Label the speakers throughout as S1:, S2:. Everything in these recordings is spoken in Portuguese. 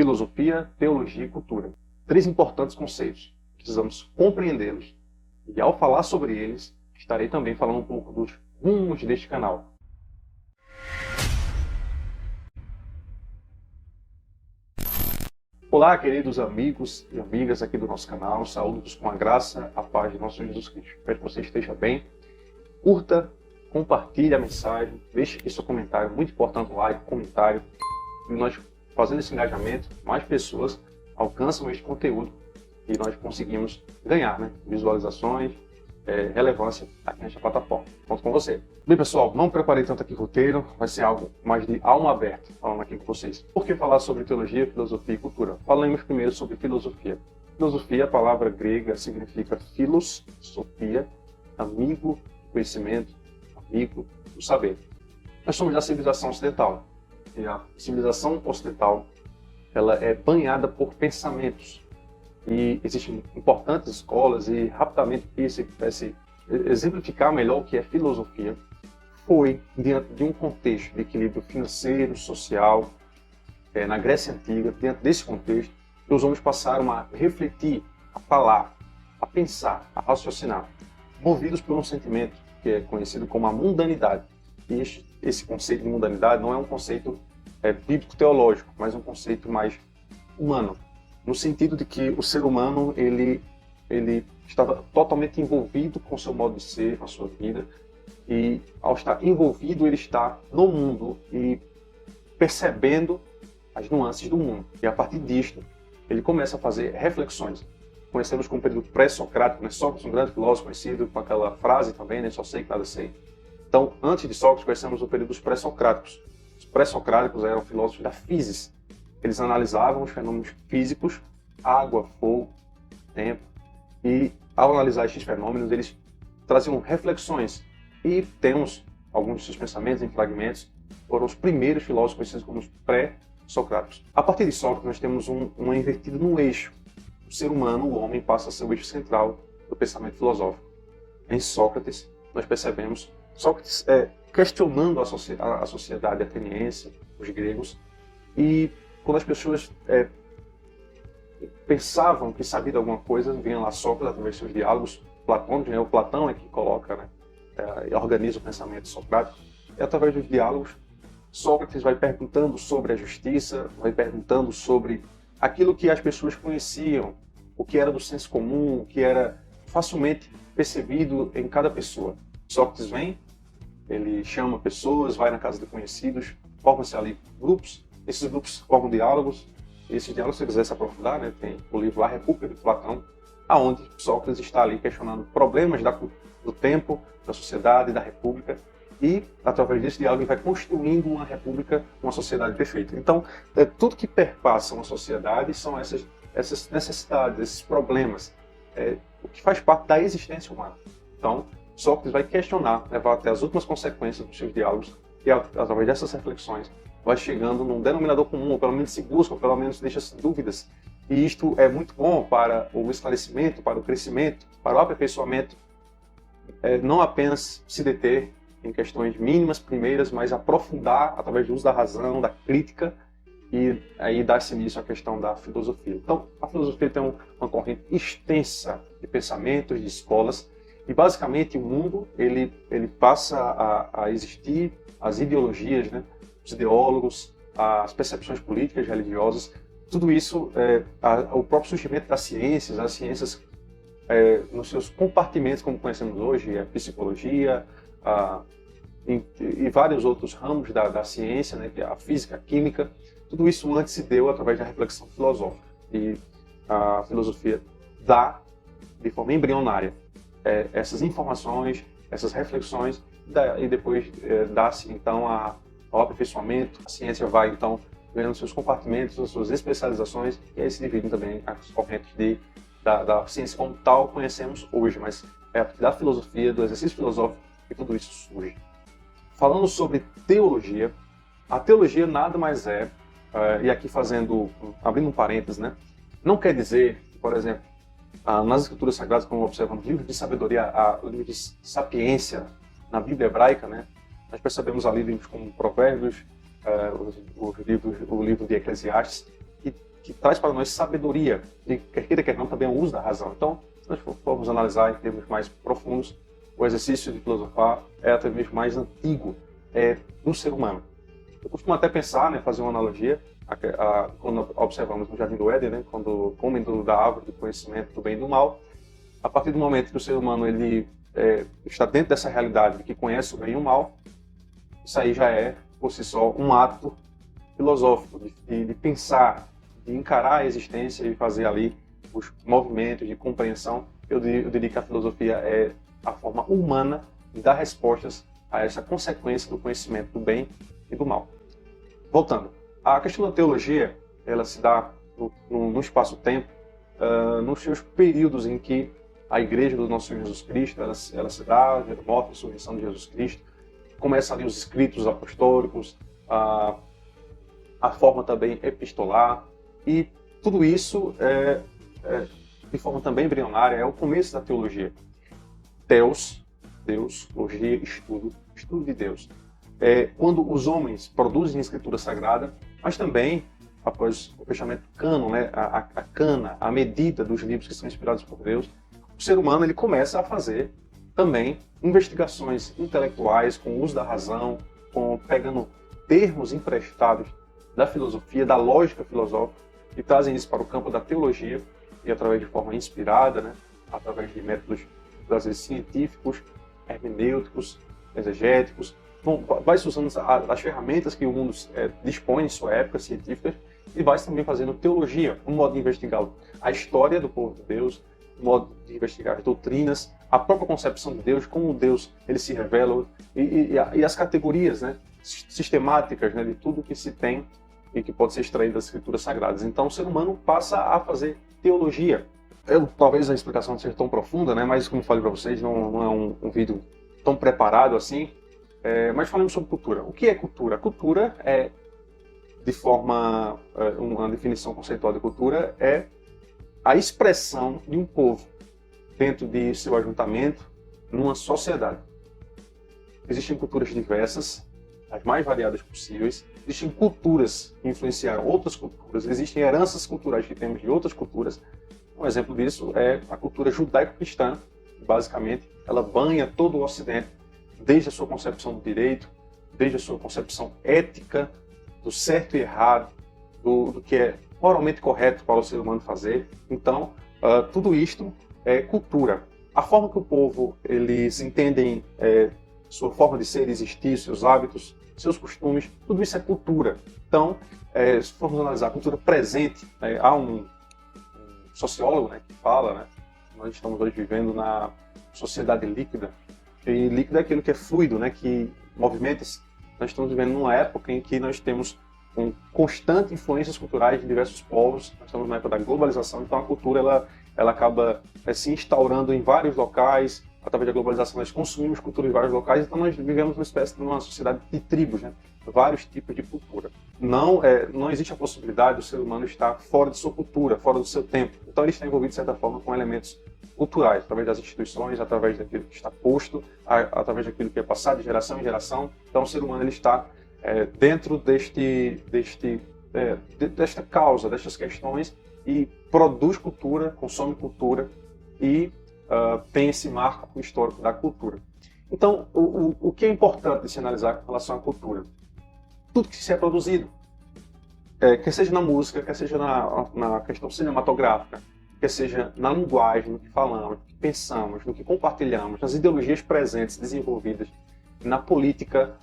S1: filosofia, teologia e cultura. Três importantes conceitos. Precisamos compreendê-los. E ao falar sobre eles, estarei também falando um pouco dos rumos deste canal. Olá, queridos amigos e amigas aqui do nosso canal. Saúdos com a graça, a paz de nosso Senhor Jesus Cristo. Espero que você esteja bem. Curta, compartilhe a mensagem, deixe aqui seu comentário, muito importante, like, comentário. E nós, fazendo esse engajamento, mais pessoas alcançam este conteúdo e nós conseguimos ganhar, visualizações, relevância aqui nesta plataforma. Conto com você. Bem, pessoal, não preparei tanto aqui roteiro, vai ser algo mais de alma aberta, falando aqui com vocês. Por que falar sobre teologia, filosofia e cultura? Falamos primeiro sobre filosofia. Filosofia, a palavra grega, significa philos, sofia, amigo, conhecimento, amigo do saber. Nós somos da civilização ocidental. E a civilização ocidental, ela é banhada por pensamentos. E existem importantes escolas e rapidamente se pudesse exemplificar melhor o que é filosofia, foi diante de um contexto de equilíbrio financeiro, social, na Grécia Antiga, diante desse contexto, que os homens passaram a refletir, a falar, a pensar, a raciocinar, movidos por um sentimento que é conhecido como a mundanidade. E esse conceito de mundanidade não é um conceito bíblico-teológico, mas um conceito mais humano, no sentido de que o ser humano ele estava totalmente envolvido com o seu modo de ser, com a sua vida, e ao estar envolvido ele está no mundo e percebendo as nuances do mundo. E a partir disto ele começa a fazer reflexões. Conhecemos como período pré-socrático, Sócrates, um grande filósofo conhecido com aquela frase também, só sei que nada sei. Então, antes de Sócrates, conhecemos o período dos pré-socráticos. Os pré-socráticos eram filósofos da physis. Eles analisavam os fenômenos físicos, água, fogo, tempo, e ao analisar estes fenômenos, eles traziam reflexões. E temos alguns de seus pensamentos em fragmentos, foram os primeiros filósofos conhecidos como os pré-socráticos. A partir de Sócrates, nós temos uma invertida no eixo. O ser humano, o homem, passa a ser o eixo central do pensamento filosófico. Em Sócrates, nós percebemos Sócrates questionando a sociedade ateniense, os gregos, e quando as pessoas pensavam que sabiam de alguma coisa, vinha lá Sócrates através de seus diálogos platônicos, o Platão é que coloca, e organiza o pensamento socrático, e através dos diálogos, Sócrates vai perguntando sobre a justiça, vai perguntando sobre aquilo que as pessoas conheciam, o que era do senso comum, o que era facilmente percebido em cada pessoa. Sócrates vem, ele chama pessoas, vai na casa de conhecidos, formam-se ali grupos, esses grupos formam diálogos, e esses diálogos, se quiser se aprofundar, tem o livro A República de Platão, aonde Sócrates está ali questionando problemas do tempo, da sociedade, da república, e através desse diálogo ele vai construindo uma república, uma sociedade perfeita. Então, tudo que perpassa uma sociedade são essas necessidades, esses problemas, o que faz parte da existência humana. Então, Sócrates vai questionar, levar até as últimas consequências dos seus diálogos, e através dessas reflexões vai chegando num denominador comum, ou pelo menos se busca, ou pelo menos deixa-se dúvidas. E isto é muito bom para o esclarecimento, para o crescimento, para o aperfeiçoamento. Não apenas se deter em questões mínimas, primeiras, mas aprofundar através do uso da razão, da crítica, e aí dar-se início à questão da filosofia. Então, a filosofia tem uma corrente extensa de pensamentos, de escolas, e basicamente o mundo ele passa a existir, as ideologias, os ideólogos, as percepções políticas, religiosas, tudo isso, o próprio surgimento das ciências, as ciências nos seus compartimentos, como conhecemos hoje, a psicologia, e vários outros ramos da ciência, que é a física, a química, tudo isso antes se deu através da reflexão filosófica. E a filosofia dá, de forma embrionária, essas informações, essas reflexões, e depois dá-se, então, ao aperfeiçoamento. A ciência vai, então, ganhando seus compartimentos, as suas especializações, e aí se dividem também as correntes da ciência como tal conhecemos hoje, mas é a partir da filosofia, do exercício filosófico, que tudo isso surge. Falando sobre teologia, a teologia nada mais e aqui abrindo um parênteses, não quer dizer, por exemplo, nas escrituras sagradas, como observamos, livro de sabedoria, o livro de sapiência na Bíblia hebraica, nós percebemos ali livros como Provérbios, o livro de Eclesiastes, e que traz para nós sabedoria, e quer queira, quer não, também é o uso da razão. Então, se nós formos analisar em termos mais profundos, o exercício de filosofar é até mesmo mais antigo do ser humano. Eu costumo até pensar, né, fazer uma analogia, quando observamos no Jardim do Éden, né, quando comem da árvore do conhecimento do bem e do mal, a partir do momento que o ser humano ele, está dentro dessa realidade de que conhece o bem e o mal, isso aí já é, por si só, um ato filosófico, de pensar, de encarar a existência e fazer ali os movimentos de compreensão. Eu diria que a filosofia é a forma humana de dar respostas a essa consequência do conhecimento do bem e do mal. Voltando, a questão da teologia, ela se dá no espaço-tempo, nos seus períodos em que a Igreja do nosso Senhor Jesus Cristo, ela se dá, a morte e ressurreição de Jesus Cristo, começa ali os escritos apostólicos, a forma também epistolar, e tudo isso, de forma também embrionária, é o começo da teologia. Deus, logia, estudo de Deus. Quando os homens produzem a escritura sagrada, mas também, após o fechamento do cânon, né, a medida dos livros que são inspirados por Deus, o ser humano ele começa a fazer também investigações intelectuais com o uso da razão, pegando termos emprestados da filosofia, da lógica filosófica, e trazem isso para o campo da teologia, e através de forma inspirada, né, através de métodos, às vezes, científicos, hermenêuticos, exegéticos. Bom, vai-se usando as ferramentas que o mundo dispõe em sua época científica, e vai-se também fazendo teologia, um modo de investigar a história do povo de Deus, um modo de investigar as doutrinas, a própria concepção de Deus, como Deus ele se revela, e as categorias, né, sistemáticas, né, de tudo que se tem e que pode ser extraído das escrituras sagradas. Então o ser humano passa a fazer teologia. Talvez a explicação não seja tão profunda, né, mas como eu falei para vocês, não é um vídeo tão preparado assim. Mas falando sobre cultura. O que é cultura? Cultura é, de forma, uma definição conceitual de cultura, é a expressão de um povo dentro de seu ajuntamento numa sociedade. Existem culturas diversas, as mais variadas possíveis. Existem culturas que influenciaram outras culturas. Existem heranças culturais que temos de outras culturas. Um exemplo disso é a cultura judaico-cristã. Basicamente, ela banha todo o Ocidente, desde a sua concepção do direito, desde a sua concepção ética, do certo e errado, do que é moralmente correto para o ser humano fazer. Então, tudo isto é cultura. A forma que o povo eles entendem sua forma de ser, existir, seus hábitos, seus costumes, tudo isso é cultura. Então, se formos analisar a cultura presente, há um sociólogo, né, que fala, né, nós estamos hoje vivendo na sociedade líquida, e líquido é aquilo que é fluido, né, que movimenta-se. Nós estamos vivendo numa época em que nós temos constante influências culturais de diversos povos. Nós estamos na época da globalização, então a cultura ela acaba se instaurando em vários locais. Através da globalização nós consumimos cultura em vários locais, então nós vivemos uma espécie de uma sociedade de tribos, né? Vários tipos de cultura. Não existe a possibilidade do ser humano estar fora de sua cultura, fora do seu tempo. Então ele está envolvido, de certa forma, com elementos culturais, através das instituições, através daquilo que está posto, através daquilo que é passado de geração em geração. Então o ser humano ele está dentro desta causa, destas questões, e produz cultura, consome cultura e tem esse marco histórico da cultura. Então, o que é importante de se analisar com relação à cultura? Tudo que se é produzido, quer seja na música, quer seja na questão cinematográfica, quer seja na linguagem, no que falamos, no que pensamos, no que compartilhamos, nas ideologias presentes, desenvolvidas, na política,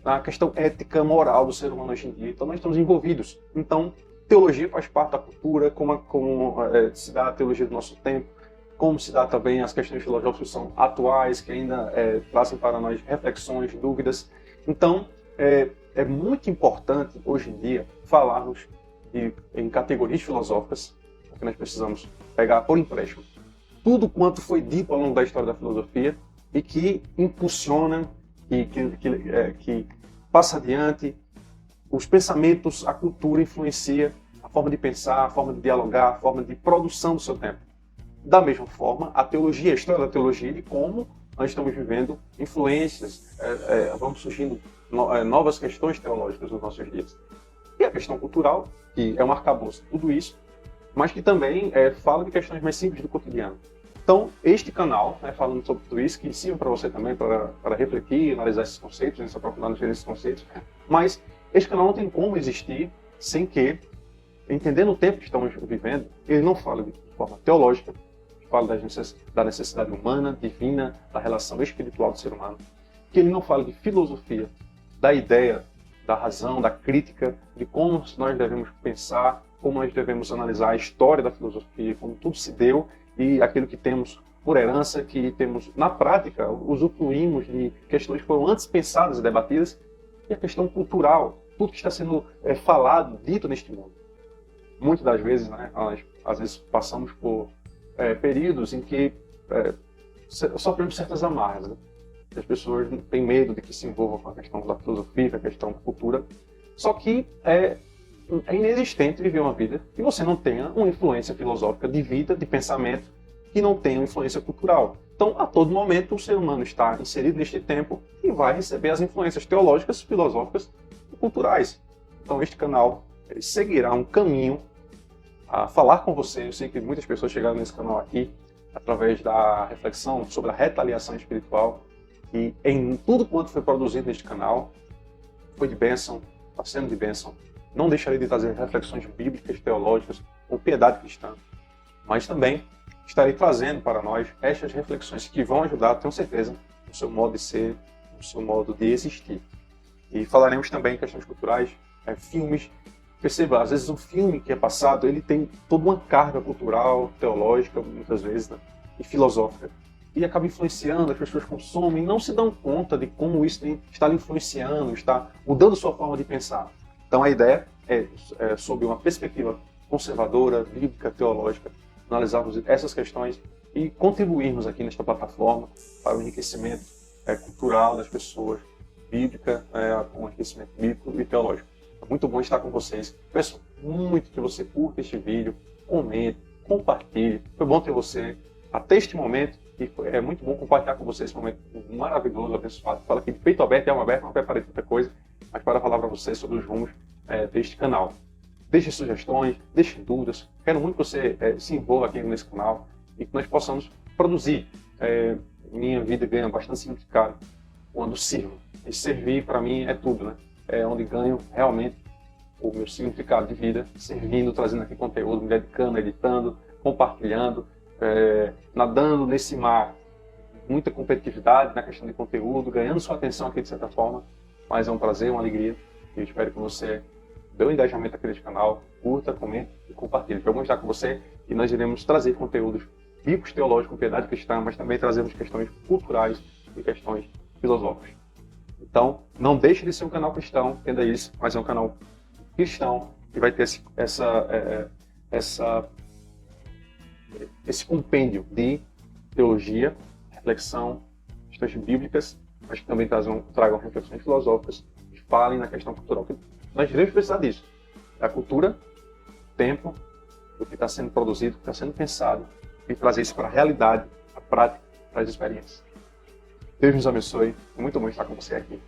S1: na questão ética, moral do ser humano hoje em dia. Então nós estamos envolvidos. Então, teologia faz parte da cultura, como se dá a teologia do nosso tempo, como se dá também as questões filosóficas que são atuais, que ainda trazem para nós reflexões, dúvidas. Então, é muito importante, hoje em dia, falarmos em categorias filosóficas, porque nós precisamos pegar por empréstimo tudo quanto foi dito ao longo da história da filosofia e que impulsiona, que passa adiante os pensamentos, a cultura influencia a forma de pensar, a forma de dialogar, a forma de produção do seu tempo. Da mesma forma, a teologia, a história da teologia, de como nós estamos vivendo influências, vão surgindo novas questões teológicas nos nossos dias. E a questão cultural, que é um arcabouço de tudo isso, mas que também fala de questões mais simples do cotidiano. Então, este canal, falando sobre tudo isso, que ensina para você também para refletir, analisar esses conceitos, se aprofundar nesses conceitos, mas este canal não tem como existir sem que, entendendo o tempo que estamos vivendo, ele não fala de forma teológica, fala da necessidade humana, divina, da relação espiritual do ser humano, que ele não fala de filosofia, da ideia, da razão, da crítica, de como nós devemos pensar, como nós devemos analisar a história da filosofia, como tudo se deu e aquilo que temos por herança, que temos na prática, usufruímos de questões que foram antes pensadas e debatidas, e a questão cultural, tudo que está sendo falado, dito neste mundo. Muitas das vezes, nós às vezes passamos por períodos em que sofremos certas amarras. As pessoas têm medo de que se envolvam com a questão da filosofia, com a questão da cultura. Só que é inexistente viver uma vida que você não tenha uma influência filosófica de vida, de pensamento, que não tenha uma influência cultural. Então, a todo momento, o ser humano está inserido neste tempo e vai receber as influências teológicas, filosóficas e culturais. Então, este canal seguirá um caminho a falar com você. Eu sei que muitas pessoas chegaram nesse canal aqui através da reflexão sobre a retaliação espiritual, e em tudo quanto foi produzido neste canal foi de bênção, está sendo de bênção. Não deixarei de trazer reflexões bíblicas, teológicas, com piedade cristã, mas também estarei trazendo para nós estas reflexões que vão ajudar, tenho certeza, no seu modo de ser, no seu modo de existir. E falaremos também em questões culturais, filmes. Perceba, às vezes um filme que é passado, ele tem toda uma carga cultural, teológica, muitas vezes, e filosófica. E acaba influenciando, as pessoas consomem e não se dão conta de como isso está lhe influenciando, está mudando sua forma de pensar. Então a ideia é sob uma perspectiva conservadora, bíblica, teológica, analisarmos essas questões e contribuirmos aqui nesta plataforma para o enriquecimento cultural das pessoas, bíblica, com enriquecimento bíblico e teológico. É muito bom estar com vocês. Peço muito que você curta este vídeo, comente, compartilhe. Foi bom ter você até este momento e é muito bom compartilhar com você esse momento maravilhoso, abençoado. Fala aqui de peito aberto e alma aberta, não preparei tanta coisa, mas para falar para vocês sobre os rumos deste canal. Deixe sugestões, deixe dúvidas. Quero muito que você se envolva aqui nesse canal e que nós possamos produzir. Minha vida ganha bastante significado quando sirvo. E servir, para mim, é tudo, É onde ganho realmente o meu significado de vida, servindo, trazendo aqui conteúdo, me dedicando, editando, compartilhando, nadando nesse mar. Muita competitividade na questão de conteúdo, ganhando sua atenção aqui de certa forma, mas é um prazer, uma alegria. E eu espero que você dê um engajamento aqui neste canal, curta, comente e compartilhe. Foi bom estar com você e nós iremos trazer conteúdos bíblicos, teológicos, com piedade cristã, mas também trazemos questões culturais e questões filosóficas. Então, não deixe de ser um canal cristão, entenda isso, mas é um canal cristão que vai ter esse compêndio de teologia, reflexão, questões bíblicas, mas que também tragam reflexões filosóficas e falem na questão cultural. Nós iremos precisar disso. A cultura, o tempo, o que está sendo produzido, o que está sendo pensado, e trazer isso para a realidade, a prática, para as experiências. Deus nos abençoe. É muito bom estar com você aqui.